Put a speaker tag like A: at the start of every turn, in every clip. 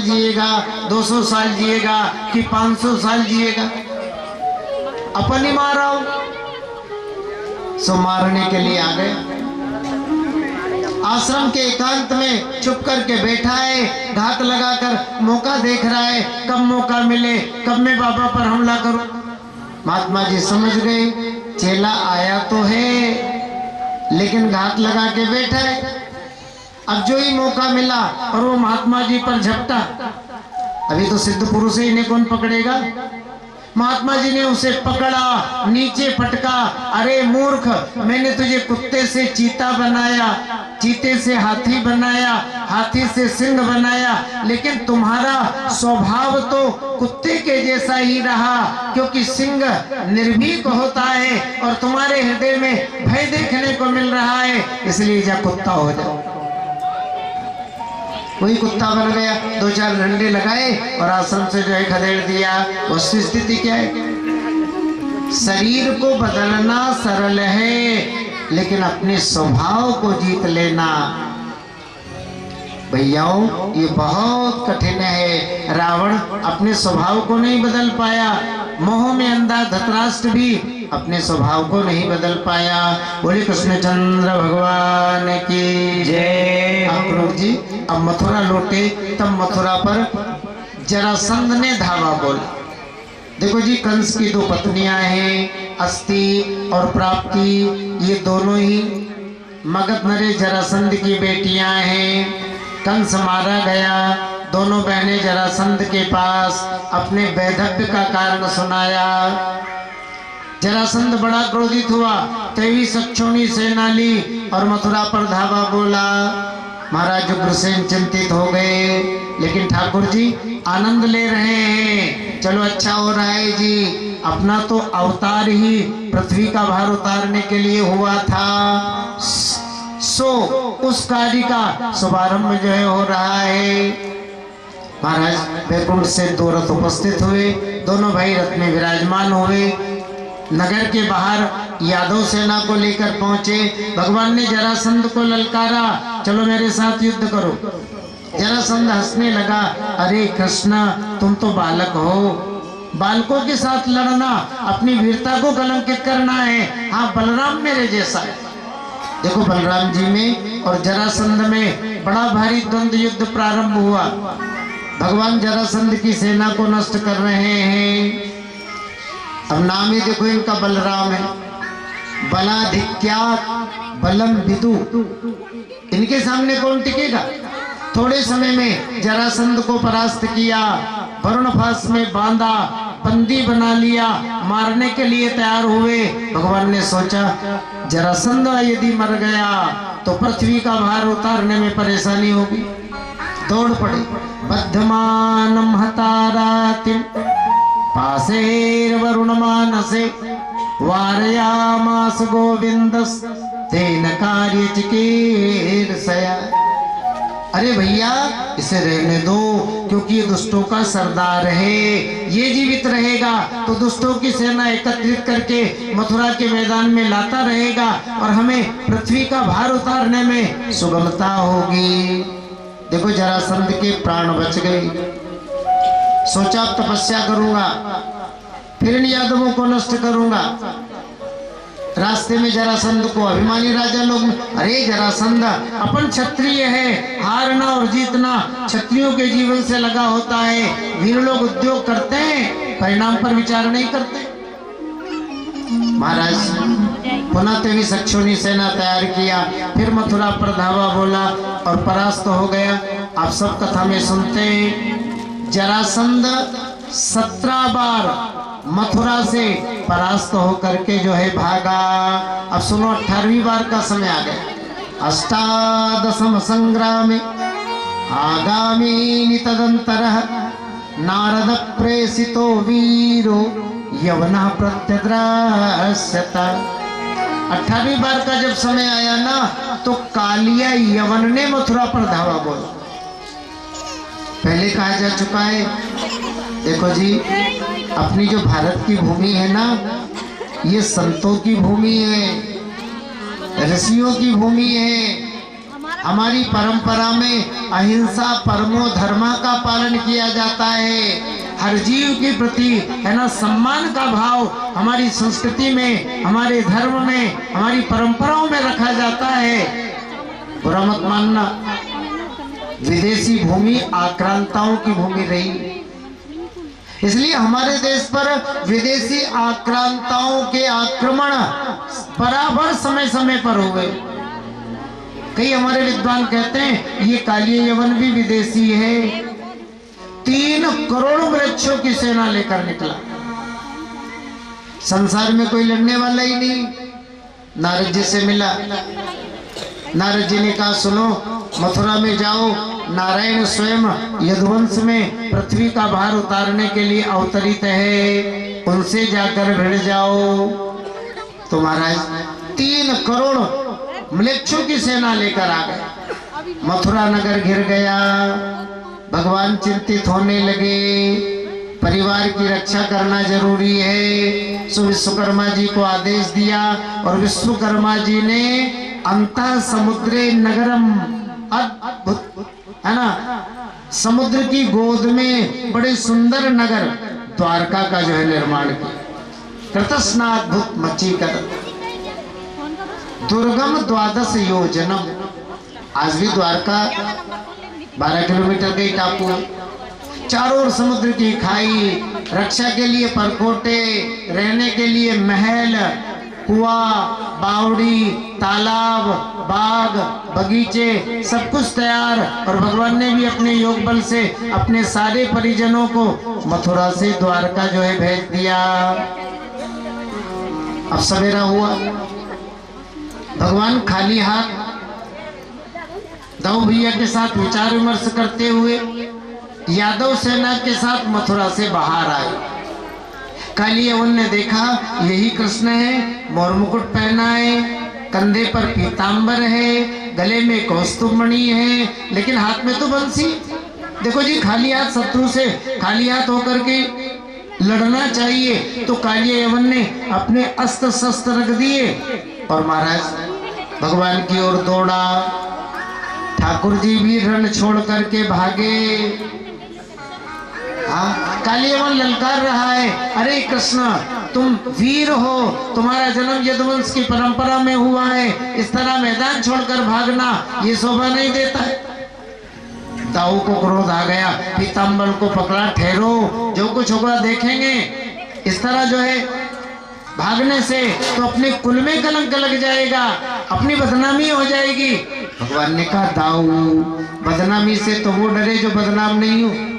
A: जिएगा, 200 साल जिएगा कि 500 साल जिएगा? अपन ही मारा हो, सो मारने के लिए आ गए। आश्रम के एकांत में चुप करके बैठा है, घात लगाकर मौका देख रहा है, कब मौका मिले, कब मैं बाबा पर हमला करूं। महात्मा जी समझ गए, चेला आया तो है लेकिन घात लगा के बैठा है। अब जो ही मौका मिला और वो महात्मा जी पर झपटा। अभी तो सिद्ध पुरुष है, इन्हें कौन पकड़ेगा? महात्मा जी ने उसे पकड़ा, नीचे पटका। अरे मूर्ख, मैंने तुझे कुत्ते से चीता बनाया, चीते से हाथी बनाया, हाथी से सिंह बनाया, लेकिन तुम्हारा स्वभाव तो कुत्ते के जैसा ही रहा, क्योंकि सिंह निर्भीक होता है और तुम्हारे हृदय में भय देखने को मिल रहा है, इसलिए जा कुत्ता हो जाओ। वही कुत्ता बन गया, 2-4 डंडे लगाए और आश्रम से जो है खदेड़ दिया। उसकी स्थिति क्या है? शरीर को बदलना सरल है, लेकिन अपने स्वभाव को जीत लेना भैयाओं ये बहुत कठिन है। रावण अपने स्वभाव को नहीं बदल पाया, मोह में अंधा धृतराष्ट्र भी अपने स्वभाव को नहीं बदल पाया। बोले कृष्णचंद्र भगवान की जय। अक्रूर जी अब मथुरा लौटे, तब मथुरा पर जरासंध ने धावा बोला। देखो जी, कंस की 2 पत्नियां हैं, अस्ति और प्राप्ति, ये दोनों ही मगध नरेश जरासंध की बेटियां हैं। कंस मारा गया, दोनों बहनें जरासंध के पास अपने वैधव्य का कारण सुनाया। जरासंध बड़ा क्रोधित हुआ, 23 अक्षौणी सेना ली और मथुरा पर धावा बोला। महाराज उग्रसेन चिंतित हो गए, लेकिन ठाकुर जी आनंद ले रहे हैं, चलो अच्छा हो रहा है जी। अपना तो अवतार ही पृथ्वी का भार उतारने के लिए हुआ था, सो उस कार्य का शुभारंभ जो है हो रहा है। महाराज वैकुंठ से 2 रथ उपस्थित हुए, दोनों भाई रथ में विराजमान हुए। नगर के बाहर यादव सेना को लेकर पहुंचे। भगवान ने जरासंध को ललकारा, चलो मेरे साथ युद्ध करो। जरासंध हंसने लगा, अरे कृष्ण तुम तो बालक हो, बालकों के साथ लड़ना अपनी वीरता को कलंकित करना है। हाँ, बलराम मेरे जैसा है। देखो बलराम जी में और जरासंध में बड़ा भारी द्वंद्व युद्ध प्रारंभ हुआ। भगवान जरासंध की सेना को नष्ट कर रहे हैं। अब नाम ही देखो इनका बलराम है, बलाधिक्यात् बलम विदु। इनके सामने कौन टिकेगा? थोड़े समय में जरासंध को परास्त किया, वरुणफास में बांधा, बंदी बना लिया, मारने के लिए तैयार हुए। भगवान ने सोचा जरासंध यदि मर गया तो पृथ्वी का भार उतारने में परेशानी होगी। दौड़ पड़े, बद्धमानम हतारातिम पासेर वरुण मानसे वारयामास गोविंदस तेन कार्य चिकीर्षया। अरे भैया इसे रहने दो, क्योंकि ये दुष्टों का सरदार है, ये जीवित रहेगा तो दुष्टों की सेना एकत्रित करके मथुरा के मैदान में लाता रहेगा और हमें पृथ्वी का भार उतारने में सुगमता होगी। देखो जरासंध के प्राण बच गए। सोचा अब तपस्या करूंगा, फिर इन यादवों को नष्ट करूंगा। रास्ते में जरासंध को अभिमानी राजा लोग, अरे जरासंध अपन क्षत्रिय है, हारना और जीतना क्षत्रियों के जीवन से लगा होता है। वीर लोग उद्योग करते हैं, परिणाम पर विचार नहीं करते। महाराज पुनः 23 अक्षौणी सेना तैयार किया, फिर मथुरा पर धावा बोला और परास्त हो गया। आप सब कथा में सुनते हैं जरासंध 17 बार मथुरा से परास्त होकर के जो है भागा। अब सुनो 18वीं बार का समय आ गया। अष्टादशम संग्राम आगामी तदंतरः नारद प्रेषितो वीरो यवनः प्रत्यद्रास्यत। 18वीं बार का जब समय आया ना, तो कालिया यवन ने मथुरा पर धावा बोला। पहले कहा जा चुका है, देखो जी अपनी जो भारत की भूमि है ना, ये संतों की भूमि है, ऋषियों की भूमि है। हमारी परंपरा में अहिंसा परमो धर्मा का पालन किया जाता है। हर जीव के प्रति है ना सम्मान का भाव हमारी संस्कृति में, हमारे धर्म में, हमारी परंपराओं में रखा जाता है। बुरा मत मानना, विदेशी भूमि आक्रांताओं की भूमि रही, इसलिए हमारे देश पर विदेशी आक्रांताओं के आक्रमण बराबर समय समय पर हुए। कई हमारे विद्वान कहते हैं ये कालिय यवन भी विदेशी है। 3 करोड़ वृक्षों की सेना लेकर निकला। संसार में कोई लड़ने वाला ही नहीं। नारद जी से मिला, नारद जी ने कहा सुनो, मथुरा में जाओ, नारायण स्वयं यदुवंश में पृथ्वी का भार उतारने के लिए अवतरित है, उनसे जाकर भिड़ जाओ। तो महाराज 3 करोड़ म्लेच्छों की सेना लेकर आ गए। मथुरा नगर घिर गया। भगवान चिंतित होने लगे, परिवार की रक्षा करना जरूरी है। सो विश्वकर्मा जी को आदेश दिया और विश्वकर्मा जी ने अंतः समुद्रे नगरम, अद्भुत है ना, समुद्र की गोद में बड़े सुंदर नगर द्वारका का जो है निर्माण किया। कृतस्नाद्भुत मची कर दुर्गम 12 योजनम। आज भी द्वारका 12 किलोमीटर का टापू है। चारों ओर समुद्र की खाई, रक्षा के लिए परकोटे, रहने के लिए महल, कुआं, बावड़ी, तालाब, बाग, बगीचे, सब कुछ तैयार। और भगवान ने भी अपने योग बल से अपने सारे परिजनों को मथुरा से द्वारका जो है भेज दिया। अब सवेरा हुआ, भगवान खाली हाथ दाऊ भैया के साथ विचार विमर्श करते हुए यादव सेना के साथ मथुरा से बाहर आए। काली यवन ने देखा यही कृष्ण है, मोर मुकुट पहना है, कंधे पर पीतांबर है, गले में कौस्तुभमणि है, लेकिन हाथ में तो बंसी। देखो जी, खाली हाथ शत्रु से खाली हाथ होकर के लड़ना चाहिए। तो काली यवन ने अपने अस्त्र शस्त्र रख दिए और महाराज भगवान की ओर दौड़ा। ठाकुर जी भी रण छोड़ करके भागे। काली यवन ललकार रहा है, अरे कृष्ण तुम वीर हो, तुम्हारा जन्म यदुवंश की परंपरा में हुआ है, इस तरह मैदान छोड़कर भागना ये शोभा नहीं देता है। दाऊ को क्रोध आ गया, पीतांबर को पकड़ा, ठहरो, जो कुछ होगा देखेंगे। इस तरह जो है भागने से तो अपने कुल में कलंक लग जाएगा, अपनी बदनामी हो जाएगी। भगवान ने कहा दाऊ, बदनामी से तो वो डरे जो बदनाम नहीं हो।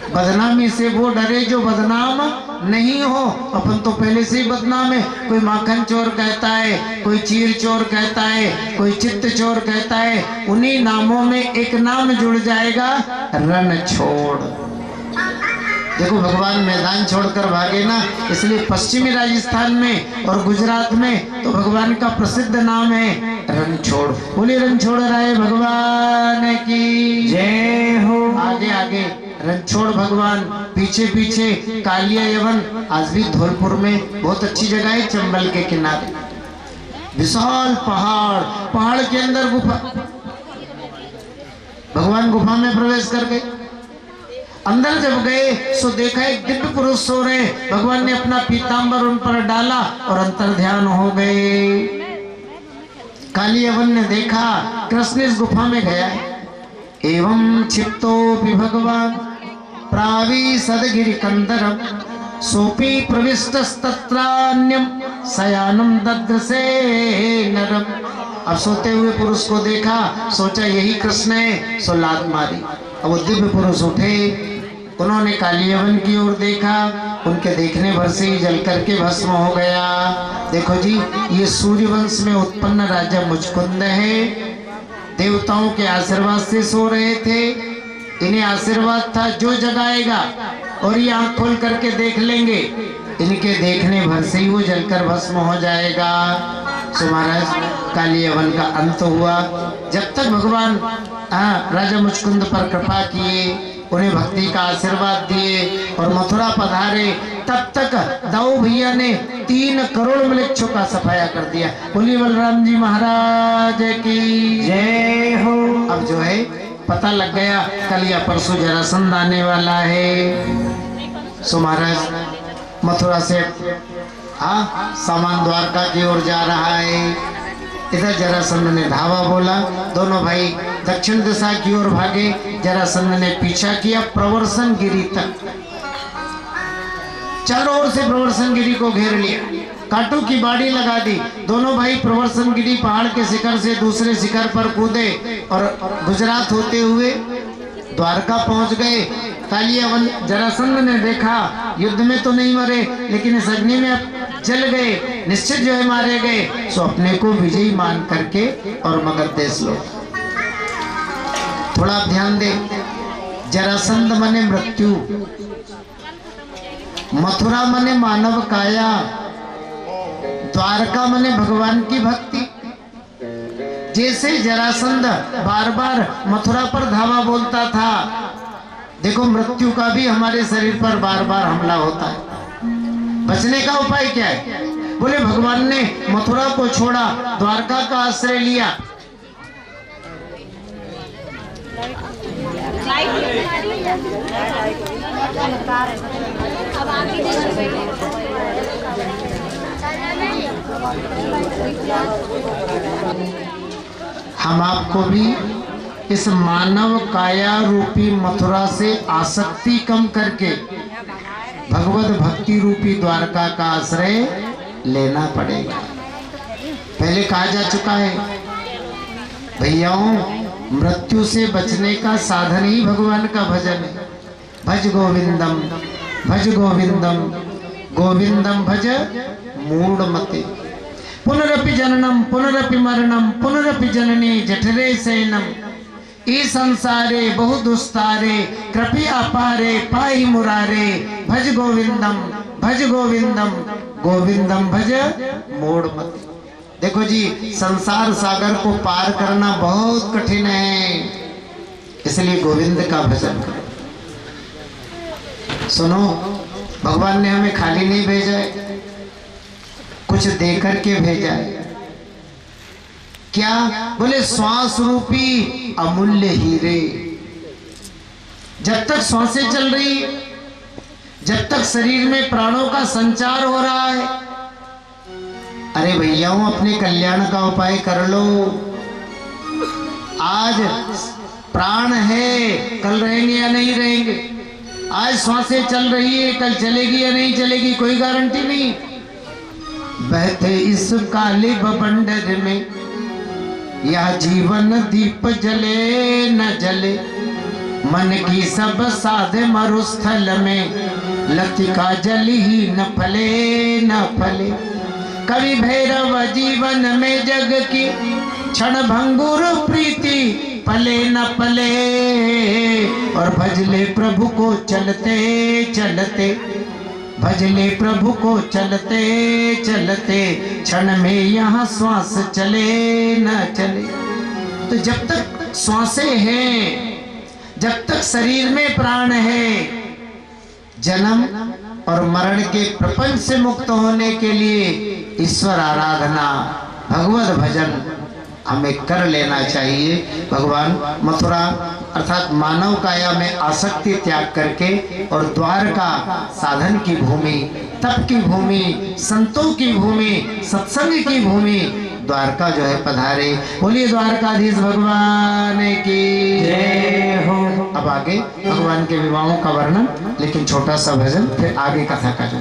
A: बदनामी से वो डरे जो बदनाम नहीं हो। अपन तो पहले से ही बदनाम है। कोई माखन चोर कहता है, कोई चीर चोर कहता है, कोई चित्त चोर कहता है। उन्हीं नामों में एक नाम जुड़ जाएगा, रण छोड़। देखो भगवान मैदान छोड़कर भागे ना, इसलिए पश्चिमी राजस्थान में और गुजरात में तो भगवान का प्रसिद्ध नाम है रणछोड़। बोले रणछोड़ राय भगवान की जय हो। आगे आगे रणछोड़ भगवान, पीछे पीछे कालिया यवन। आज भी धौलपुर में बहुत अच्छी जगह है, चंबल के किनारे विशाल पहाड़, पहाड़ के अंदर गुफा। भगवान गुफा में प्रवेश कर गए। अंदर जब गए सो देखा एक दिव्य पुरुष सो रहे। भगवान ने अपना पीतांबर उन पर डाला और अंतर ध्यान हो गए। काली यवन ने देखा कृष्ण इस गुफा में गया है। एवं क्षिप्तो भी भगवान प्रावी सदगिरि कंदरम सोपी प्रविष्टस्तत्रान्यम शयानम दद्रसे नरम। अब सोते हुए पुरुष को देखा, सोचा यही कृष्ण है, सो लात मारी। अब वो दिव्य पुरुष उठे, उन्होंने काली यवन की ओर देखा, उनके देखने भर से ही जल करके भस्म हो गया। देखो जी, ये सूर्यवंश में उत्पन्न राजा मुचकुंद है। देवताओं के आशीर्वाद से सो रहे थे। इन्हें आशीर्वाद था जो जगाएगा और ये आंख खोल करके देख लेंगे, इनके देखने भर से ही वो जलकर भस्म हो जाएगा। सो महाराज काली यवन का अंत हुआ। जब तक भगवान राजा मुचकुंद पर कृपा किए, उन्हें भक्ति का आशीर्वाद दिए और मथुरा पधारे। तब तक दाऊ भैया ने 3 करोड़ मृक्षों का सफाया कर दिया। बोलिए बलराम जी महाराज की जय हो। अब जो है पता लग गया कल या परसों जरासंध आने वाला है। सो महाराज मथुरा से सामान द्वारका की ओर जा रहा है। इधर जरासंध ने धावा बोला, दोनों भाई दक्षिण दिशा की ओर भागे। जरासंध ने पीछा किया प्रवर्सन गिरी तक, चारों ओर से प्रवर्सन गिरी को घेर लिया, कांटों की बाड़ी लगा दी। दोनों भाई प्रवर्सन गिरी पहाड़ के शिखर से दूसरे शिखर पर कूदे और गुजरात होते हुए द्वारका पहुंच गए। कालियावन जरासंध ने देखा युद्ध में तो नहीं मरे, लेकिन इस अग्नि में जल गए, निश्चित जो है मारे गए। सो अपने को विजयी मान करके और मगध देश लो। थोड़ा ध्यान दे, जरासंध मने मृत्यु, मथुरा मने मानव काया, द्वारका मने भगवान की भक्ति। जैसे जरासंध बार बार मथुरा पर धावा बोलता था, देखो मृत्यु का भी हमारे शरीर पर बार बार हमला होता है। बचने का उपाय क्या है? बोले भगवान ने मथुरा को छोड़ा, द्वारका का आश्रय लिया। हम आपको भी इस मानव काया रूपी मथुरा से आसक्ति कम करके भगवत भक्ति रूपी द्वारका का आश्रय लेना पड़ेगा। पहले कहा जा चुका है भैयाओं, मृत्यु से बचने का साधन ही भगवान का भजन है। भज गोविंदम, भज गोविंदम, गोविंदम भज मूढ़मते। पुनरपि जननम पुनरपि मरणम पुनरपि जननी जठरे शयनम। ई संसारे बहु दुस्तारे कृपया पारे पाई मुरारे। भज गोविंदम, भज गोविंदम, गोविंदम भज मूढ़मते। देखो जी, संसार सागर को पार करना बहुत कठिन है, इसलिए गोविंद का भजन करो। सुनो, भगवान ने हमें खाली नहीं भेजा है, कुछ दे करके भेजा है। क्या? बोले श्वास रूपी अमूल्य हीरे। जब तक श्वासें चल रही, जब तक शरीर में प्राणों का संचार हो रहा है, अरे भैयाओं अपने कल्याण का उपाय कर लो। आज प्राण है, कल रहेंगे या नहीं रहेंगे। आज श्वासें चल रही है, कल चलेगी या नहीं चलेगी, कोई गारंटी नहीं। बहते इस काले बवंडर में यह जीवन दीप जले न जले। मन की सब साध मरुस्थल में लतिका जल ही न फले न फले। कवि भैरव जीवन में जग की क्षण भंगुर प्रीति पले न पले। और भजले प्रभु को चलते चलते, भजले प्रभु को चलते चलते, क्षण में यहाँ श्वास चले न चले। तो जब तक श्वासें हैं, जब तक शरीर में प्राण है, जन्म और मरण के प्रपंच से मुक्त होने के लिए ईश्वर आराधना, भगवत भजन हमें कर लेना चाहिए। भगवान मथुरा अर्थात मानव काया में आसक्ति त्याग करके और द्वारका साधन की भूमि, तप की भूमि, संतों की भूमि, सत्संग की भूमि द्वारका जो है पधारे। बोलिए द्वारकाधीश भगवान की जय हो। अब आगे भगवान के विवाहों का वर्णन, लेकिन छोटा सा भजन, फिर आगे कथा का जो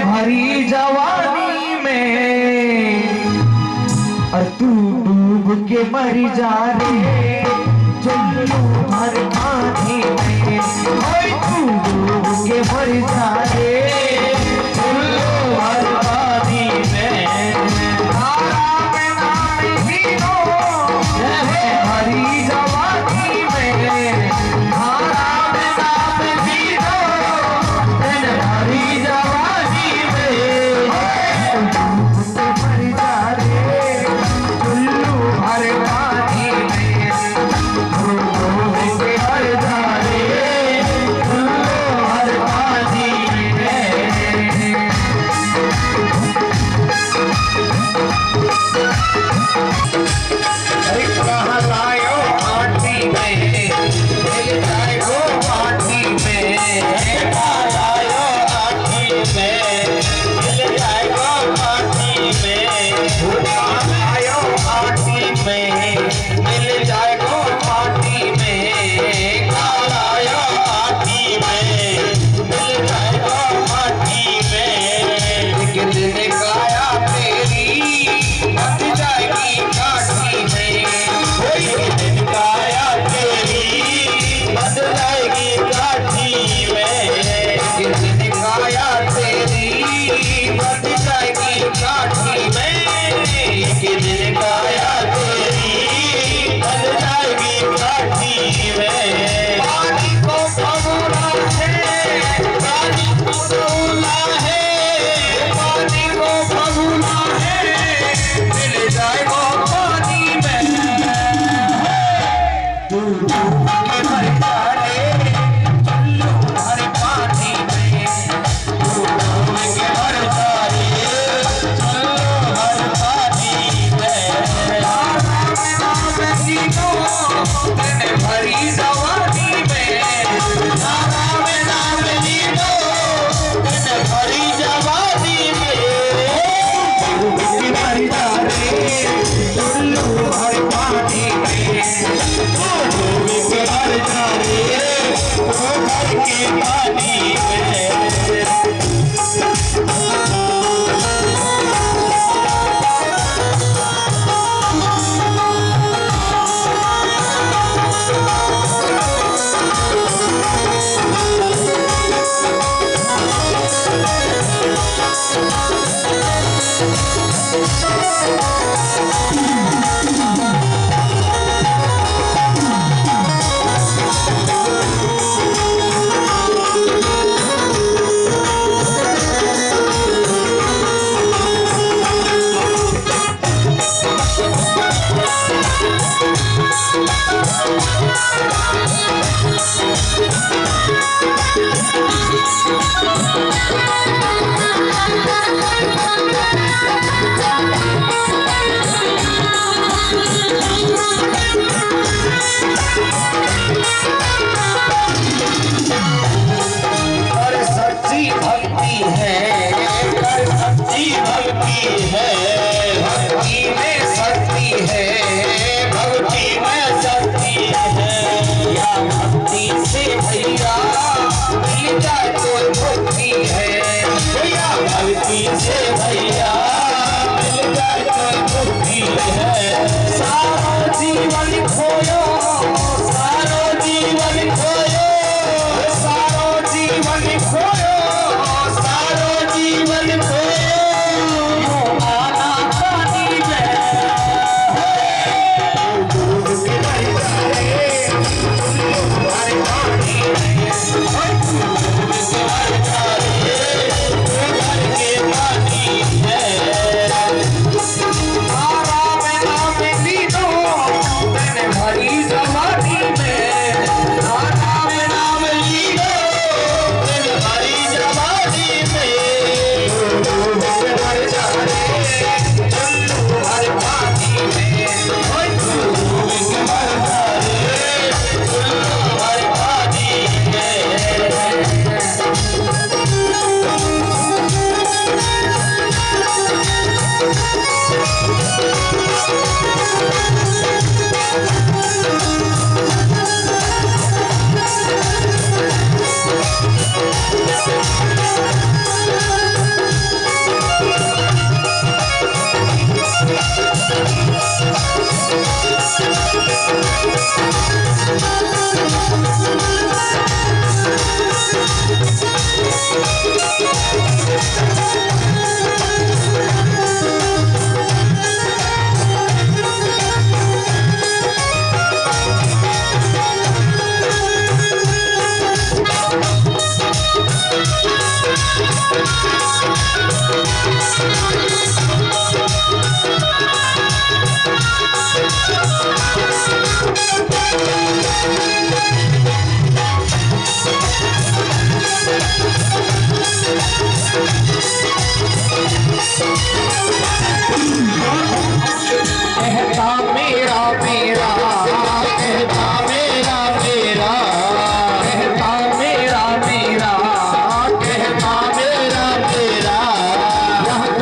B: भरी जवानी में और तू डूब के मर जा रे चुल्लू भर पानी में। और तू डूब के मर जा रे चुल्लू भर पानी में। तारा में नाम हीरो भरी जवानी
C: के पानी में।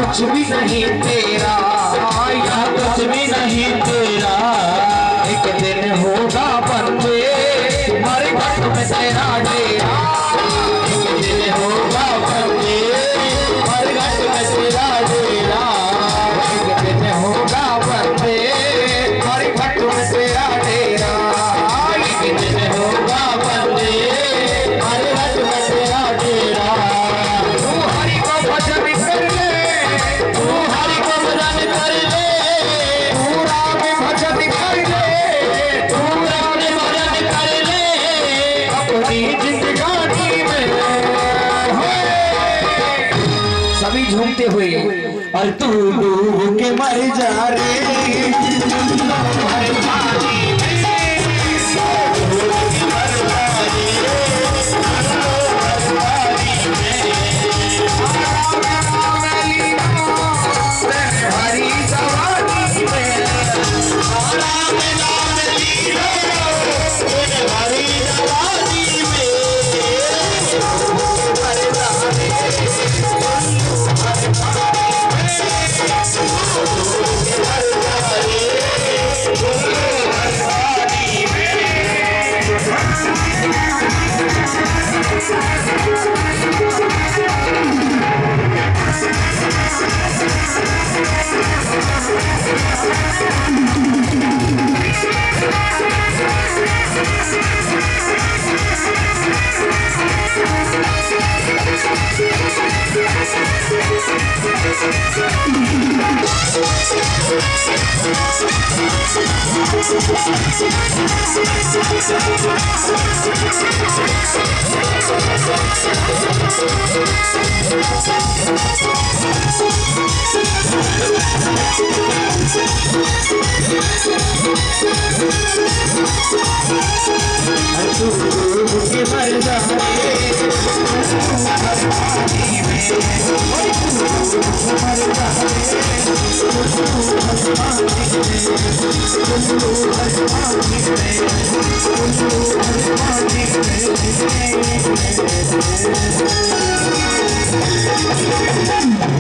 B: कुछ भी नहीं तेरा, यहाँ कुछ भी नहीं तेरा। एक दिन होगा बंदे हमारे घर में तेरा डेरा। एक दिन होगा बंदे हमारे घर में तेरा डेरा। एक दिन होगा बंदे हमारे घर में तेरा डेरा। एक दिन होगा बंदे हमारे घर में तेरा डेरा। तू हरि को भजन कर ले, तू हरि को भजन कर ले, तू राम भजन कर ले, तू राम भजन कर ले अपनी जिंदगानी में। सभी झूमते हुए और तू डूब के मर जा रे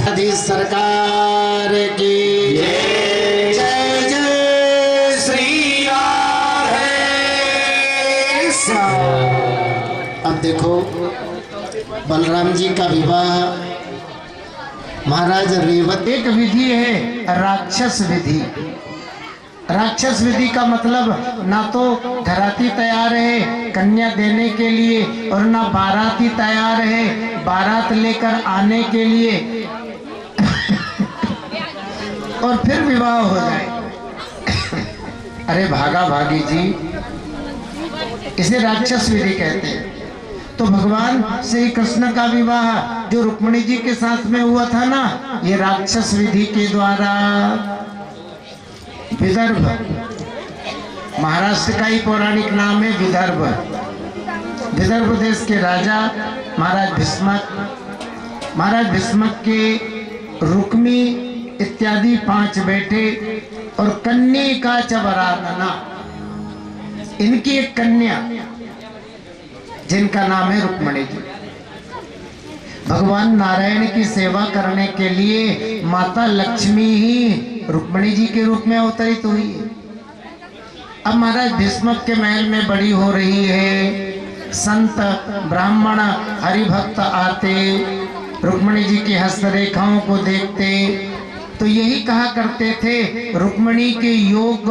A: आदि सरकार की जय जय श्री राधे श्याम। अब देखो बलराम जी का विवाह महाराज रेवत। एक विधि है राक्षस विधि। राक्षस विधि का मतलब ना तो घराती तैयार है कन्या देने के लिए और ना बाराती तैयार है बारात लेकर आने के लिए और फिर विवाह हो जाए। अरे भागा भागी जी, इसे राक्षस विधि कहते हैं। तो भगवान श्री कृष्ण का विवाह जो रुक्मिणी जी के साथ में हुआ था ना, ये राक्षस विधि के द्वारा। विदर्भ महाराष्ट्र का ही पौराणिक नाम है विदर्भ। विदर्भ देश के राजा महाराज भीष्मक के रुक्मी इत्यादि 5 बेटे और कन्या च वरानना, इनकी एक कन्या जिनका नाम है रुक्मिणी जी। भगवान नारायण की सेवा करने के लिए माता लक्ष्मी ही रुक्मिणी जी के रूप में अवतरित हुई है। अब महाराज भीष्मक के महल में बड़ी हो रही है। संत ब्राह्मण हरिभक्त आते रुक्मिणी जी की हस्तरेखाओं को देखते तो यही कहा करते थे, रुक्मिणी के योग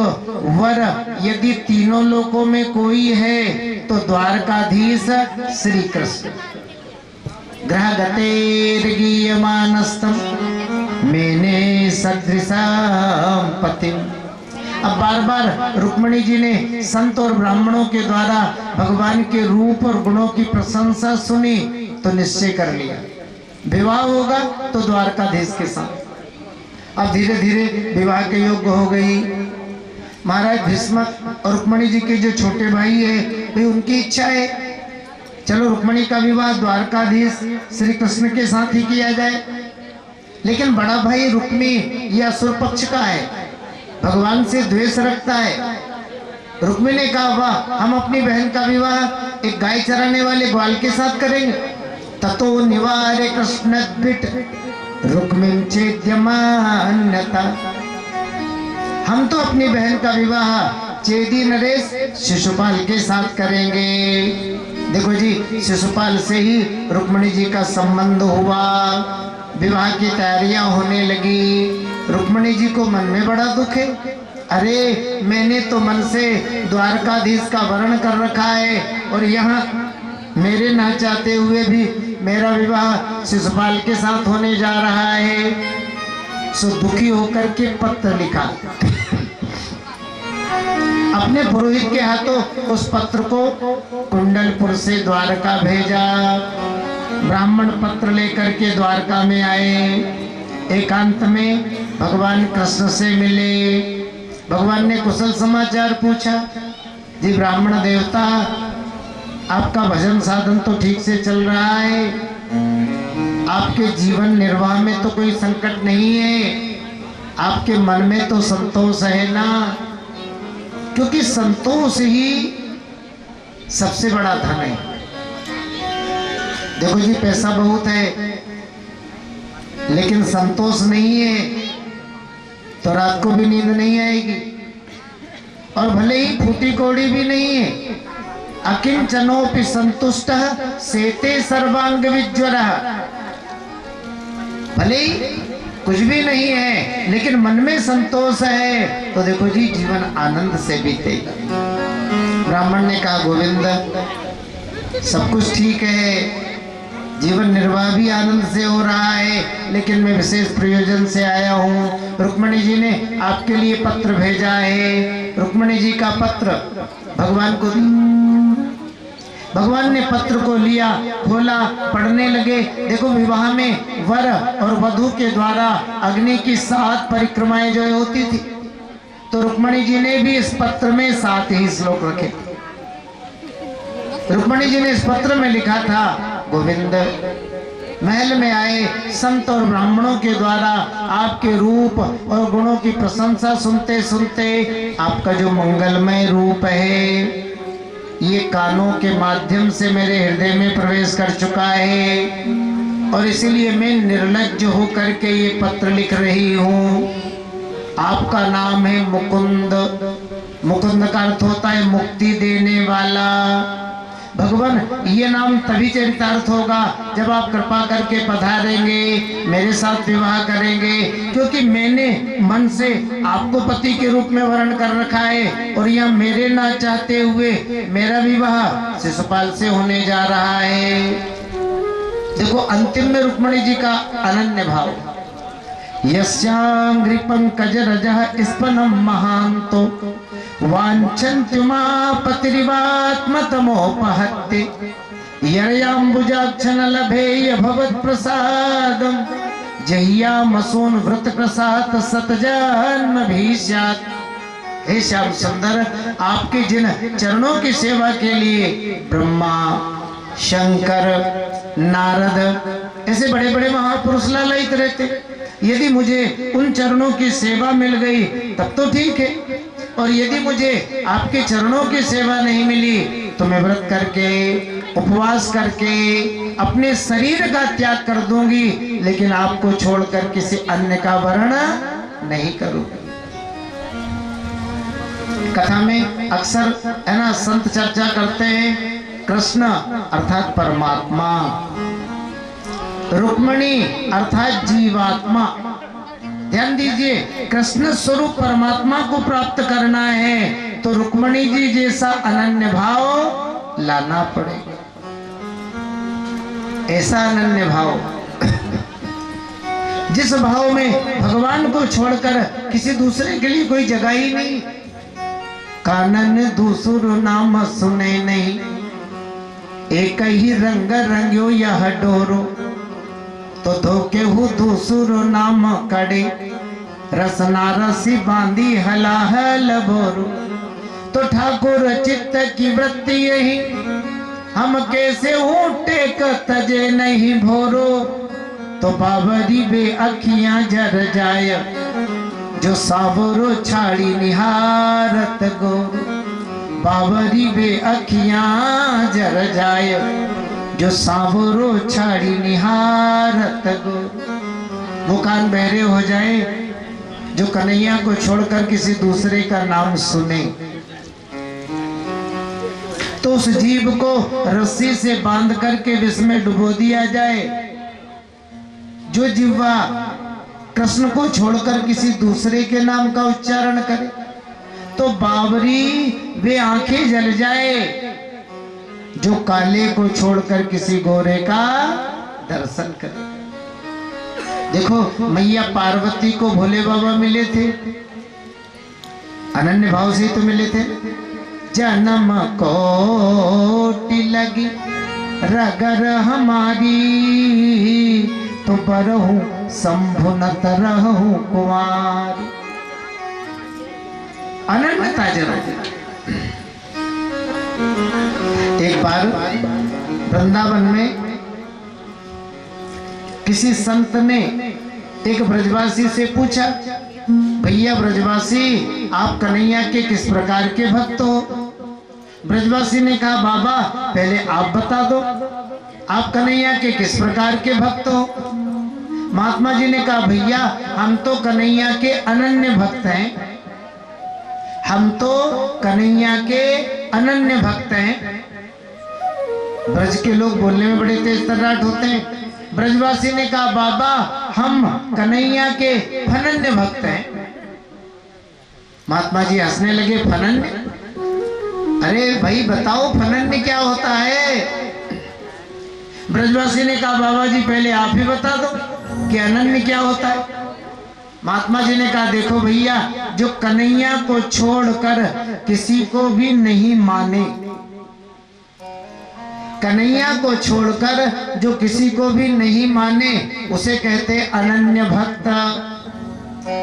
A: वर यदि तीनों लोकों में कोई है तो द्वारकाधीश श्री कृष्ण। ग्रह गतेर्गीयमानस्तम मैंने सदृशम पतिम। अब बार बार रुक्मिणी जी ने संत और ब्राह्मणों के द्वारा भगवान के रूप और गुणों की प्रशंसा सुनी तो निश्चय कर लिया विवाह होगा तो द्वारकाधीश के साथ। अब धीरे धीरे विवाह के योग्य हो गई। महाराज भीष्मक और रुक्मिणी जी के जो छोटे भाई है वे उनकी इच्छा है चलो रुक्मिणी का विवाह द्वारकाधीश श्री कृष्ण के साथ ही किया जाए। लेकिन बड़ा भाई रुक्मी यह असुर पक्ष का है, भगवान से द्वेष रखता है। रुक्मी ने कहा वाह, हम अपनी बहन का विवाह एक गाय चराने वाले ग्वाल के साथ करेंगे। ततो निवारे कृष्ण रुक्मिं चेद्यमान्यता, हम तो अपनी बहन का विवाह चेदी नरेश शिशुपाल के साथ करेंगे। देखो जी, शिशुपाल से ही रुक्मिणी जी का संबंध हुआ, विवाह की तैयारियां होने लगी। रुक्मिणी जी को मन में बड़ा दुख है, अरे मैंने तो मन से द्वारकाधीश का वर्ण कर रखा है और यहाँ मेरे ना चाहते हुए भी मेरा विवाह शिशुपाल के साथ होने जा रहा है। सो दुखी होकर के पत्र लिखा, अपने पुरोहित के हाथों उस पत्र को कुंडलपुर से द्वारका भेजा। ब्राह्मण पत्र लेकर के द्वारका में आए। एकांत में भगवान कृष्ण से मिले। भगवान ने कुशल समाचार पूछा, जी ब्राह्मण देवता, आपका भजन साधन तो ठीक से चल रहा है, आपके जीवन निर्वाह में तो कोई संकट नहीं है, आपके मन में तो संतोष है ना? क्योंकि संतोष ही सबसे बड़ा धन है। देखो जी, पैसा बहुत है लेकिन संतोष नहीं है तो रात को भी नींद नहीं आएगी, और भले ही फूटी कौड़ी भी नहीं है। अकिंचनोपि संतुष्टः सेते सर्वांग विज्वरः, भले ही कुछ भी नहीं है लेकिन मन में संतोष है तो देखो जी जीवन आनंद से बीतेगा। ब्राह्मण ने कहा, गोविंद सब कुछ ठीक है जीवन निर्वाह भी आनंद से हो रहा है, लेकिन मैं विशेष प्रयोजन से आया हूँ। रुक्मणी जी ने आपके लिए पत्र भेजा है। रुक्मणी जी का पत्र भगवान को भगवान ने पत्र को लिया, खोला, पढ़ने लगे। देखो, विवाह में वर और वधू के द्वारा अग्नि की 7 परिक्रमाएं जो होती थी, तो रुक्मणी जी ने भी इस पत्र में 7 ही श्लोक रखे। रुक्मणी जी ने इस पत्र में लिखा था, गोविंद, महल में आए संत और ब्राह्मणों के द्वारा आपके रूप और गुणों की प्रशंसा सुनते सुनते आपका जो मंगलमय रूप है ये कानों के माध्यम से मेरे हृदय में प्रवेश कर चुका है, और इसीलिए मैं निर्लज्ज होकर के ये पत्र लिख रही हूँ। आपका नाम है मुकुंद। मुकुंद का अर्थ होता है मुक्ति देने वाला। भगवान, ये नाम तभी चरितार्थ होगा जब आप कृपा करके पधारेंगे, मेरे साथ विवाह करेंगे, क्योंकि मैंने मन से आपको पति के रूप में वर्ण कर रखा है, और यहाँ मेरे ना चाहते हुए मेरा विवाह शिशुपाल से होने जा रहा है। देखो, अंतिम में रुक्मणी जी का अनन्य भाव, यस्यांग्रि पंकज रजः स्पनम महांतो वाञ्छन्त्युमापतिरिवात्मतमोपहत्ते यरयाम्बुजाक्षन लभेय भवत्प्रसादं जह्यामसून व्रतप्रसाद सतजन्म भीष्यात्। हे श्याम सुंदर, आपके जिन चरणों की सेवा के लिए ब्रह्मा, शंकर, नारद ऐसे बड़े बड़े महापुरुष लालायित रहते, यदि मुझे उन चरणों की सेवा मिल गई तब तो ठीक है, और यदि मुझे आपके चरणों की सेवा नहीं मिली तो मैं व्रत करके, उपवास करके अपने शरीर का त्याग कर दूंगी, लेकिन आपको छोड़कर किसी अन्य का वर्ण नहीं करूंगी। कथा में अक्सर है ना, संत चर्चा करते हैं कृष्ण अर्थात परमात्मा, रुक्मणी अर्थात जीवात्मा। ध्यान दीजिए, कृष्ण स्वरूप परमात्मा को प्राप्त करना है तो रुक्मणी जी जैसा अनन्य भाव लाना पड़ेगा। ऐसा अनन्य भाव जिस भाव में भगवान को छोड़कर किसी दूसरे के लिए कोई जगह ही नहीं। कानन दूसर नाम सुने नहीं, एक ही रंग रंग्यो यह डोरो, तो धोके हु दूसरो नाम कड़े, रसना रसी बांधी हलाहल बोरो। तो ठाकुर चित्त की वृत्ति यही, हम कैसे ऊटे क तजे नहीं भोरो। तो बाबरी बे अखियां जर जाय, जो साबरो छाड़ी निहारत गोरो। बाबरी बे अखियां जर जाय, जो साबरो छाड़ी निहारत गोरो। वो कान बहरे हो जाए जो कन्हैया को छोड़कर किसी दूसरे का नाम सुने, तो उस जीव को रस्सी से बांध करके विष में डुबो दिया जाए। जो जिह्वा कृष्ण को छोड़कर किसी दूसरे के नाम का उच्चारण करे, तो बाबरी वे आंखें जल जाए जो काले को छोड़कर किसी गोरे का दर्शन करे। देखो, मैया पार्वती को भोले बाबा मिले थे, अनन्य भाव से तो मिले थे। जन्म कोटि लगी रगर हमारी, तो बरहूं शंभु नत रहूं कुमार। अनन्यता जरूर। एक बार वृंदावन में किसी संत ने एक ब्रजवासी से पूछा, भैया ब्रजवासी, आप कन्हैया के किस प्रकार के भक्त हो? ब्रजवासी ने कहा, बाबा पहले आप बता दो, आप कन्हैया के किस प्रकार के भक्त हो? महात्मा जी ने कहा, भैया हम तो कन्हैया के अनन्य भक्त हैं, हम तो कन्हैया के अनन्य भक्त हैं। ब्रज के लोग बोलने में बड़े तेज तर्राट होते हैं। ब्रजवासी ने कहा, बाबा हम कन्हैया के फनन्य भक्त हैं। महात्मा जी हंसने लगे, फनन्य? अरे भाई बताओ, फनन्य क्या होता है? ब्रजवासी ने कहा बाबा जी पहले आप ही बता दो कि अनन्य क्या होता है। महात्मा जी ने कहा देखो भैया, जो कन्हैया को छोड़कर किसी को भी नहीं माने, कन्हैया को छोड़कर जो किसी को भी नहीं माने उसे कहते अनन्य भक्त।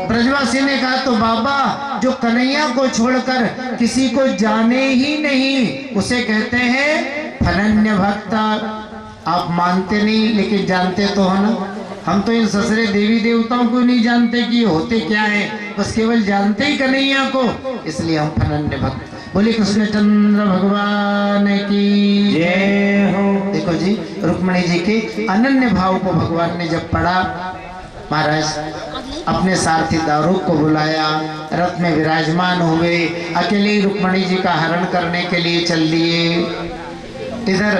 A: ब्रजवासी ने कहा तो बाबा जो कन्हैया को छोड़कर किसी को जाने ही नहीं उसे कहते हैं अनन्य भक्त। आप मानते नहीं लेकिन जानते तो हो ना। हम तो इन ससरे देवी देवताओं को नहीं जानते कि होते क्या है, बस केवल जानते ही कन्हैया को, इसलिए हम अनन्य भक्त। बोले कृष्णचंद्र भगवान की
B: जय हो।
A: देखो जी, रुक्मणी जी के अनन्य भाव को भगवान ने जब पढ़ा, महाराज अपने सारथी दारूक को बुलाया, रथ में विराजमान हुए, अकेले ही रुक्मणी जी का हरण करने के लिए चल दिए। इधर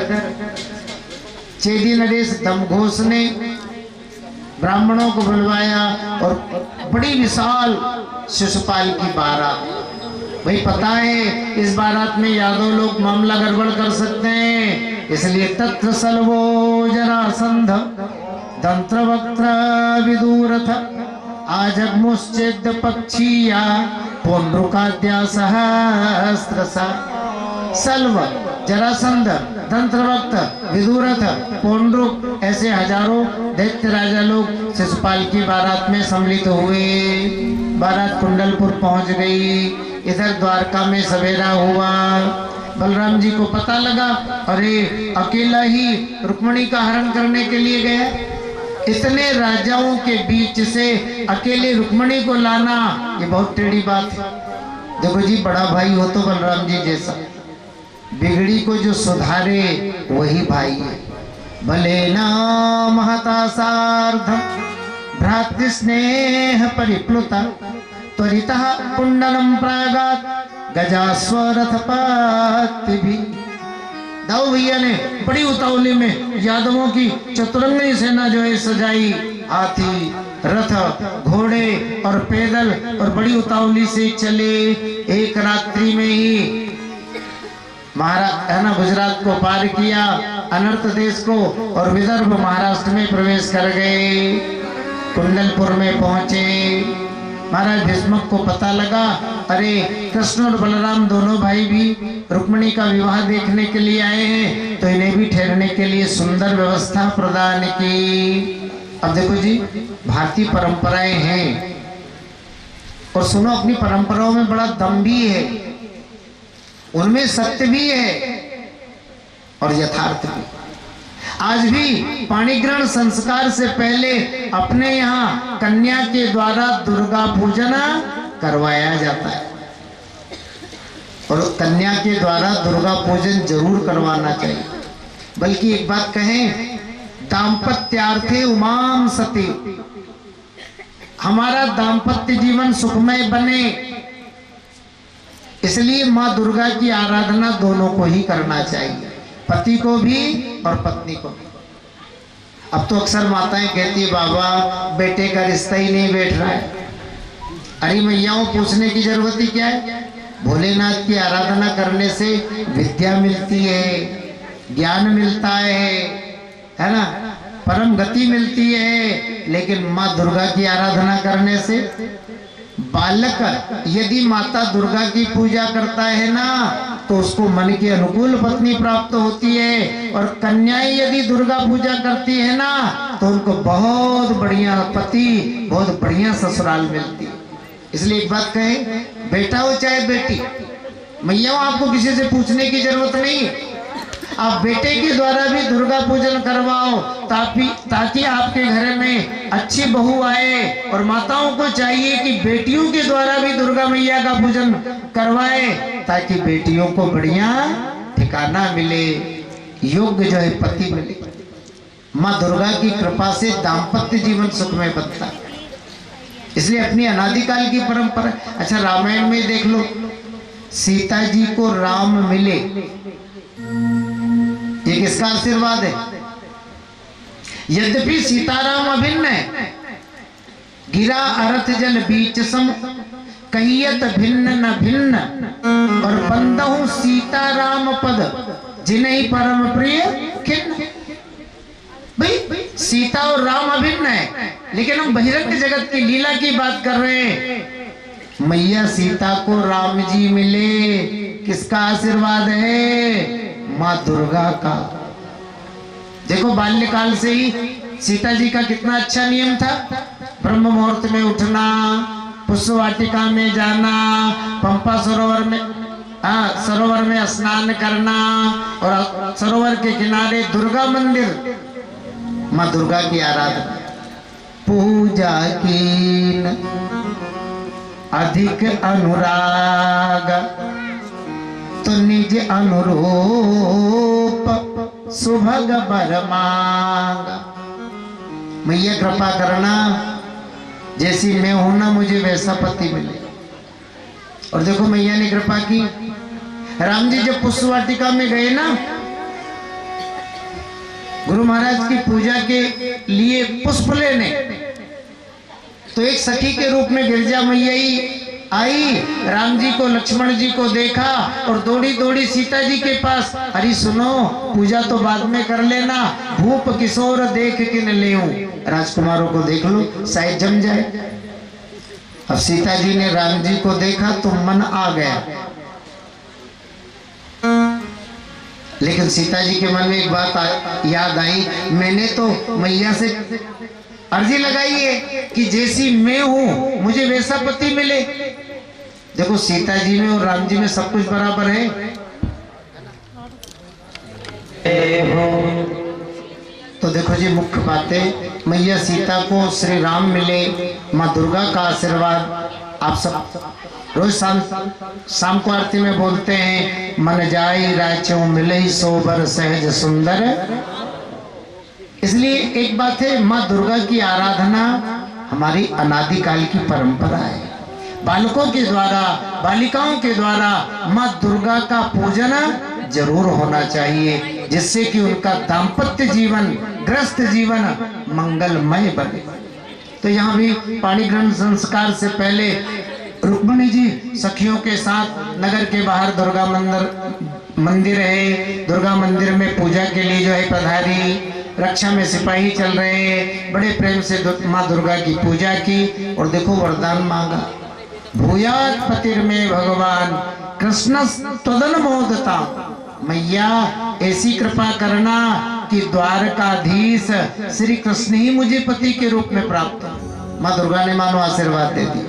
A: चेदी नरेश दमघोष ने ब्राह्मणों को बुलवाया और बड़ी विशाल शिशुपाल की बारात। भाई पता है इस बारात में यादव लोग मामला गड़बड़ कर सकते हैं, इसलिए तत्र सल्वो जरासंध दंत्रवक्त्र विदूरथ आजग्मुश्चेद पक्षीया पौंड्रुकाद्या सहस्रसा। सल्व, जरासंध, दंत्रवक्त, विदूरथ, पौंड्रुक ऐसे हजारों दैत्य राजा लोग शिशुपाल की बारात में सम्मिलित हुए। बारात कुंडलपुर पहुंच गई। इधर द्वारका में सवेरा हुआ। बलराम जी को पता लगा अरे अकेला ही रुक्मणी का हरण करने के लिए गया, इतने राजाओं के बीच से अकेले रुक्मणी को लाना ये बहुत टेढ़ी बात है। देखो जी, बड़ा भाई हो तो बलराम जी जैसा, बिगड़ी को जो सुधारे वही भाई है। भले ना महता सार्धम भ्रातृस्नेह परिप्लुता त्वरितः कुंडलम प्रागात गजास्वरथ पातिभि। दाऊ भैया ने बड़ी उतावली में यादवों की चतुरंगी सेना जो है सजाई, हाथी, रथ, घोड़े और पैदल, और बड़ी उतावली से चले। एक रात्रि में ही गुजरात को पार किया, अनर्थ देश को, और विदर्भ महाराष्ट्र में प्रवेश कर गए। कुंडलपुर में पहुंचे। महाराज भीष्मक को पता लगा अरे कृष्ण और बलराम दोनों भाई भी रुक्मणी का विवाह देखने के लिए आए हैं, तो इन्हें भी ठहरने के लिए सुंदर व्यवस्था प्रदान की। अब देखो जी, भारतीय परंपराएं हैं, और सुनो अपनी परंपराओं में बड़ा दम भी है, उनमें सत्य भी है और यथार्थ भी। आज भी पाणिग्रहण संस्कार से पहले अपने यहाँ कन्या के द्वारा दुर्गा पूजन करवाया जाता है, और कन्या के द्वारा दुर्गा पूजन जरूर करवाना चाहिए। बल्कि एक बात कहें, दाम्पत्यार्थे उमाम सती, हमारा दाम्पत्य जीवन सुखमय बने इसलिए माँ दुर्गा की आराधना दोनों को ही करना चाहिए, पति को भी और पत्नी को भी। अब तो अक्सर माताएं कहती है बाबा बेटे का रिश्ता ही नहीं बैठ रहा है। अरे मैयाओं, पूछने की जरूरत ही क्या है? भोलेनाथ की आराधना करने से विद्या मिलती है, ज्ञान मिलता है ना, परम गति मिलती है। लेकिन माँ दुर्गा की आराधना करने से बालक यदि माता दुर्गा की पूजा करता है ना, तो उसको मन के अनुकूल पत्नी प्राप्त होती है, और कन्याएं यदि दुर्गा पूजा करती है ना, तो उनको बहुत बढ़िया पति, बहुत बढ़िया ससुराल मिलती है। इसलिए एक बात कहें, बेटा हो चाहे बेटी, मैया आपको किसी से पूछने की जरूरत नहीं, आप बेटे के द्वारा भी दुर्गा पूजन करवाओ, ताकि आपके घर में अच्छी बहू आए। और माताओं को चाहिए कि बेटियों के द्वारा भी दुर्गा मैया का पूजन करवाए, ताकि बेटियों को बढ़िया ठिकाना मिले, योग्य जो है पति मिले। माँ दुर्गा की कृपा से दाम्पत्य जीवन सुखमय बनता है, इसलिए अपनी अनादिकाल की परंपरा। अच्छा, रामायण में देख लो, सीता जी को राम मिले, ये किसका आशीर्वाद है? यद्यपि सीताराम अभिन्न है, गिरा अरथ जल बीच सम, कहियत भिन्न न भिन्न, और बंदहु सीताराम पद जिन्हीं परम प्रिय खिन्न। सीता और राम अभिन्न है, लेकिन हम बहिरंग जगत की लीला की बात कर रहे हैं। मैया सीता को राम जी मिले, किसका आशीर्वाद है? माँ दुर्गा का। देखो बाल्यकाल से ही सीता जी का कितना अच्छा नियम था। ब्रह्म मुहूर्त में उठना, पुष्प वाटिका में जाना, पंपा सरोवर में स्नान करना, और सरोवर के किनारे दुर्गा मंदिर, माँ दुर्गा की आराधना, पूजा की अधिक अनुराग, तो निज अनुरूप सुभग बर मांग। मैया कृपा करना, जैसी मैं हूं ना मुझे वैसा पति मिले। और देखो मैया ने कृपा की। राम जी जब पुष्प वाटिका में गए ना, गुरु महाराज की पूजा के लिए पुष्प लेने, तो एक सखी के रूप में गिरजा मैया ही आई। राम जी को, लक्ष्मण जी को देखा और दौड़ी दौड़ी सीता जी के पास, अरे सुनो, पूजा तो बाद में कर लेना, भूप किशोर देख के न लेऊं, राजकुमारों को देख लो शायद जम जाए। अब सीता जी ने राम जी को देखा तो मन आ गया, लेकिन सीता जी के मन में एक बात याद आई, मैंने तो मैया से अर्जी लगाई है कि जैसी मैं हूं मुझे वैसा पति मिले। देखो सीता जी में और राम जी में सब कुछ बराबर है। तो देखो जी मुख्य बातें, मैया सीता को श्री राम मिले, माँ दुर्गा का आशीर्वाद। आप सब रोज शाम को आरती में बोलते हैं, मन जाई राचो मिले सोबर सहज सुंदर। इसलिए एक बात है, माँ दुर्गा की आराधना हमारी अनादिकाल की परंपरा है। बालकों के द्वारा, बालिकाओं के द्वारा माँ दुर्गा का पूजन जरूर होना चाहिए, जिससे कि उनका दाम्पत्य जीवन, गृहस्थ जीवन मंगलमय बने। तो यहाँ भी पाणी ग्रहण संस्कार से पहले रुक्मिणी जी सखियों के साथ नगर के बाहर दुर्गा मंदिर है, दुर्गा मंदिर में पूजा के लिए जो है पधारी। रक्षा में सिपाही चल रहे हैं, बड़े प्रेम से माँ दुर्गा की पूजा की और देखो वरदान मांगा, भूयात पतिर्मे भगवान कृष्ण त्वदन मोदता। मैया ऐसी कृपा करना कि द्वारकाधीश श्री कृष्ण ही मुझे पति के रूप में प्राप्त हो। माँ दुर्गा ने मानो आशीर्वाद दे दिया।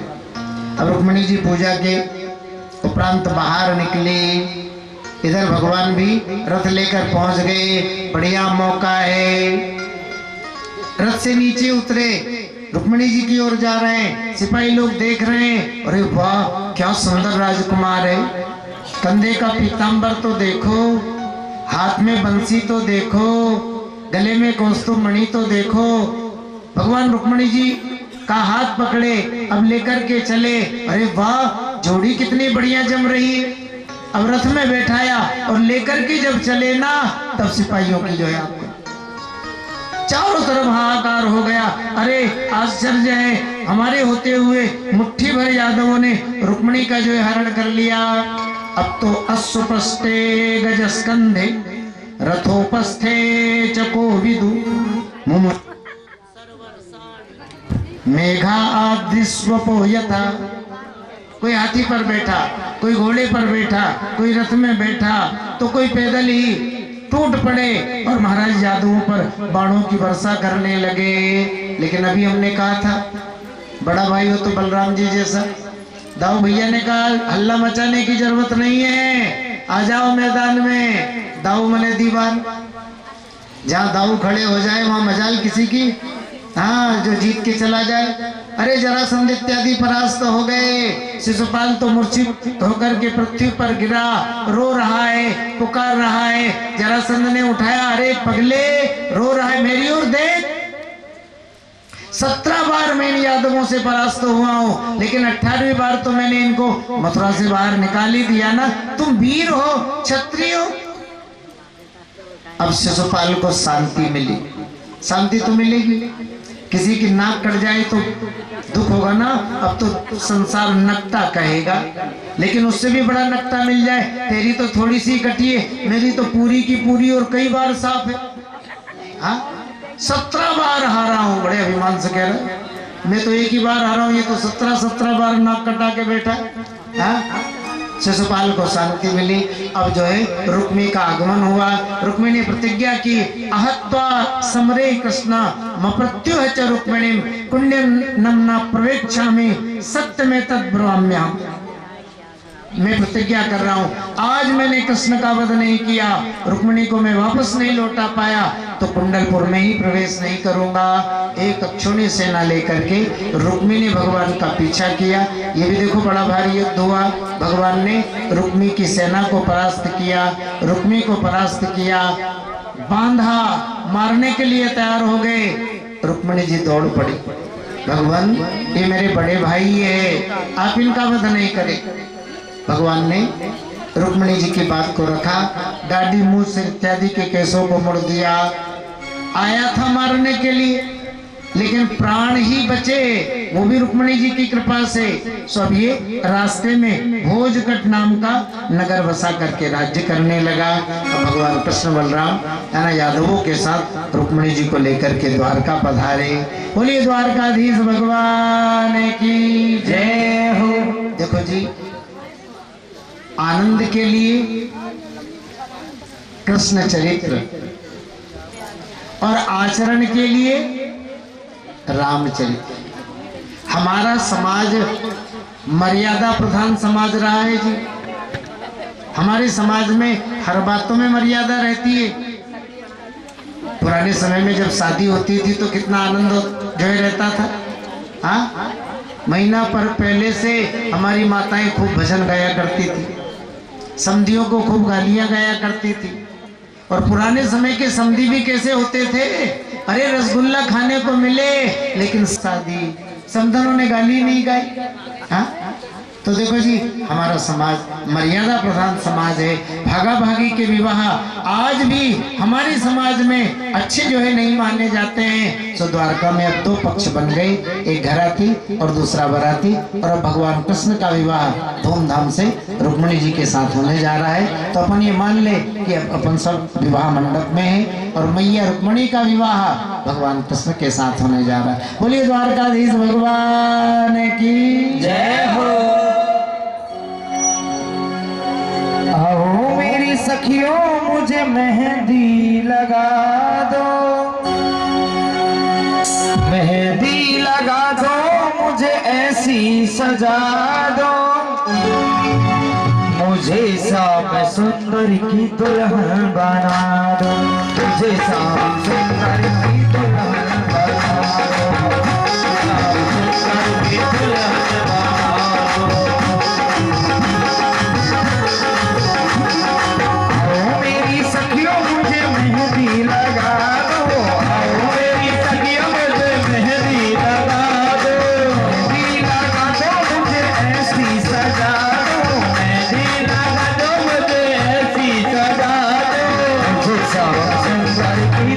A: अब रुक्मिणी जी पूजा के उपरांत बाहर निकली, इधर भगवान भी रथ लेकर पहुंच गए। बढ़िया मौका है, रथ से नीचे उतरे, रुक्मिणी जी की ओर जा रहे हैं, सिपाही लोग देख रहे हैं, अरे वाह क्या सुंदर राजकुमार है, कंधे का पीतांबर तो देखो, हाथ में बंसी तो देखो, गले में कौस्तुभ मणि तो देखो। भगवान रुक्मिणी जी का हाथ पकड़े, अब लेकर के चले, अरे वाह जोड़ी कितनी बढ़िया जम रही है। अब रथ में बैठाया और लेकर के जब चले ना, तब सिपाहियों की जो है आपको चारों तरफ हाहाकार हो गया। अरे आश्चर्य है, हमारे होते हुए मुट्ठी भर यादवों ने रुक्मिणी का जो है हरण कर लिया। अब तो अश्वपस्थे गजस्कंधे रथोपस्थे चको विदु मेघा आदिस्वपो यथा। कोई हाथी पर बैठा, कोई घोड़े पर बैठा, कोई रथ में बैठा, तो कोई पैदल ही टूट पड़े और महाराज यादवों पर बाणों की वर्षा करने लगे। लेकिन अभी हमने कहा था, बड़ा भाई हो तो बलराम जी जैसा। दाऊ भैया ने कहा हल्ला मचाने की जरूरत नहीं है, आ जाओ मैदान में। दाऊ मने दीवान, जहाँ दाऊ खड़े हो जाए वहां मजाल किसी की, हाँ जो जीत के चला जाए। अरे जरासंध इत्यादि परास्त हो गए, शिशुपाल तो मूर्छित होकर के पृथ्वी पर गिरा, रो रहा है, पुकार रहा है। जरासंध ने उठाया, अरे पगले रो रहा है, मेरी ओर देख, 17 बार मैं इन यादवों से परास्त हुआ हूं, लेकिन 18वीं बार तो मैंने इनको मथुरा से बाहर निकाल ही दिया ना। तुम वीर हो, क्षत्रिय हो। अब शिशुपाल को शांति मिली। शांति तो मिलेगी, किसी की नाक कट जाए तो दुख होगा ना। अब तो संसार नकटा कहेगा, लेकिन उससे भी बड़ा नकटा मिल जाए, तेरी तो थोड़ी सी कटी है, मेरी तो पूरी की पूरी और कई बार साफ है। हाँ 17 बार हारा हूं। बड़े अभिमान से कह रहे, मैं तो एक ही बार हारा हूं, ये तो 17 बार नाक कटा के बैठा है। शिशुपाल को शांति मिली। अब जो है रुक्मी का आगमन हुआ। रुक्मी ने प्रतिज्ञा की, अहत्वा समरे कृष्ण मप्रत्युह च रुक्मिणी पुण्यम नमना प्रवेक्षामि सत्य में तद ब्रह्म्याम। मैं प्रतिज्ञा कर रहा हूं, आज मैंने कृष्ण का वध नहीं किया, रुक्मिणी को मैं वापस नहीं लौटा पाया, तो कुंडलपुर में ही प्रवेश नहीं करूंगा। एक अक्षुणी सेना लेकर के रुक्मी ने भगवान का पीछा किया। ये भी देखो बड़ा भारी युद्ध हुआ। भगवान ने रुक्मी की सेना को परास्त किया, रुक्मी को परास्त किया, बांधा, मारने के लिए तैयार हो गए। रुक्मिणी जी दौड़ पड़ी, भगवान ये मेरे बड़े भाई है, आप इनका वध नहीं करें। भगवान ने रुक्मिणी जी की बात को रखा, दाढ़ी मुंह सिर इत्यादि के केसों को मोड़ दिया। आया था मारने के लिए, लेकिन प्राण ही बचे, वो भी रुक्मिणी जी की कृपा से। सो अब ये रास्ते में भोजकट नाम का नगर बसा करके राज्य करने लगा। तो भगवान कृष्ण बलराम है ना यादवों के साथ रुक्मिणी जी को लेकर के द्वारका पधारे। बोलिए द्वारकाधीश भगवान की जय हो। देखो जी, आनंद के लिए कृष्ण चरित्र और आचरण के लिए रामचरित्र। हमारा समाज मर्यादा प्रधान समाज रहा है जी। हमारे समाज में हर बातों में मर्यादा रहती है। पुराने समय में जब शादी होती थी तो कितना आनंद जो है रहता था। हाँ, महीना पर पहले से हमारी माताएं खूब भजन गाया करती थी, समधियों को खूब गालियां गाया करती थी। और पुराने समय के समधी भी कैसे होते थे, अरे रसगुल्ला खाने को मिले लेकिन शादी, समधनों ने गाली नहीं गाई। हाँ, तो देखो जी, हमारा समाज मर्यादा प्रधान समाज है। भागा भागी के विवाह आज भी हमारे समाज में अच्छे जो है नहीं माने जाते हैं। तो द्वारका में अब 2 पक्ष बन गए, एक घराती और दूसरा बराती। और अब भगवान कृष्ण का विवाह धूमधाम से रुक्मिणी जी के साथ होने जा रहा है। तो अपन ये मान ले कि अब अपन सब विवाह मंडप में है और मैया रुक्मिणी का विवाह भगवान कृष्ण के साथ होने जा रहा है। बोलिए द्वारकाधीश भगवान की
B: जय हो। आओ मेरी सखियों मुझे मेहंदी लगा दो, मेहंदी लगा दो मुझे ऐसी सजा दो, मुझे शाम सुंदर की दुल्हन बना दो, मुझे शाम सुंदर की दुल्हन बना दो, सुंदर की दुल्हन बना दो। आओ मेरी सखियों मुझे मेहंदी लगा दो, आओ मेरी सखियों मुझे मेहंदी लगा दो, मेहंदी लगा दो मुझे ऐसी सजा दो, मेहंदी लगा दो मुझे ऐसी सजा दो, मुझे शाम सुंदर की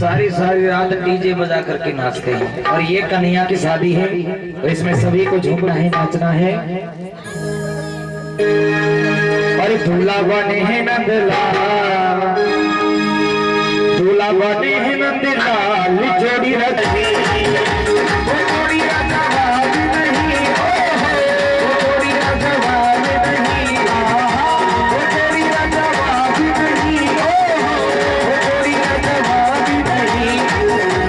B: सारी सारी रात डीजे बजा करके नाचते हैं। और ये कन्हैया की शादी है तो इसमें सभी को झूमना है, नाचना है। और दूल्हा बने हैं नंदलाल, दूल्हा बने हैं नंदलाल, जोड़ी रखी जोड़ी रखवाल नहीं, जोड़ी रखवाल नहीं, जोड़ी रखवाल नहीं, जोड़ी रखवाल नहीं।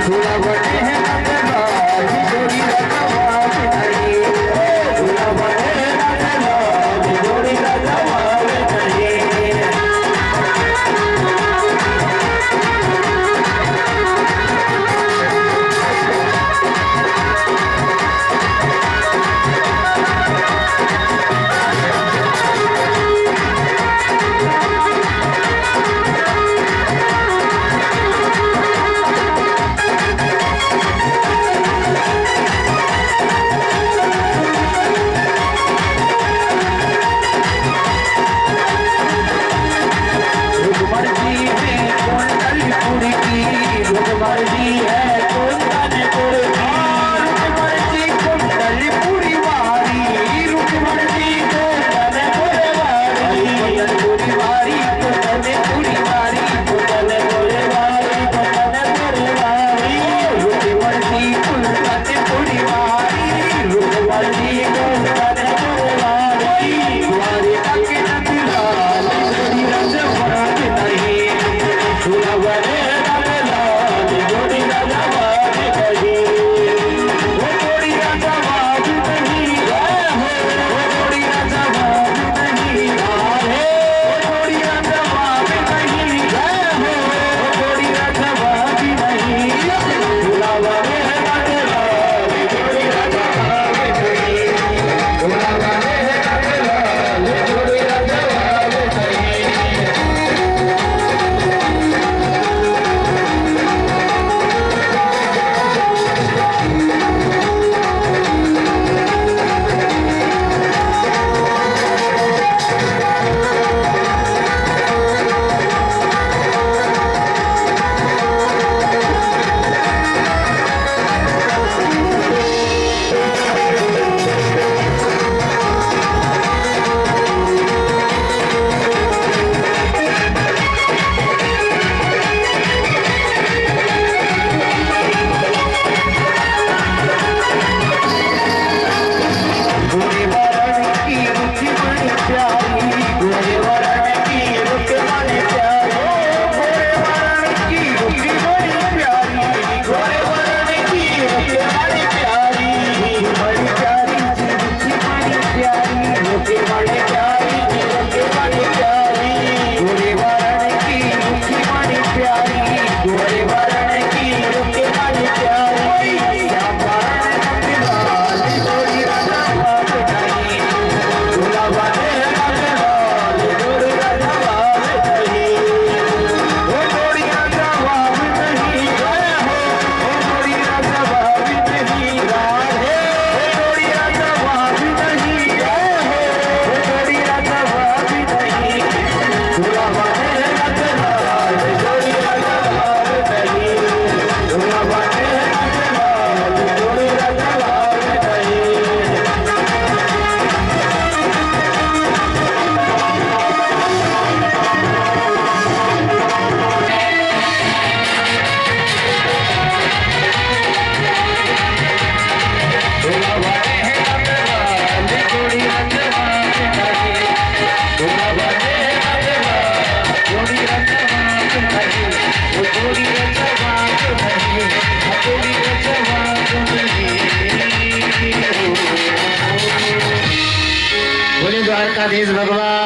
B: दूल्हा बने हैं नंदलाल, जोड़ी रखवाल नहीं, दूल्हा बने हैं नंदलाल, जोड़ी रखवाल नहीं।
A: द्वारकाधीश भगवान।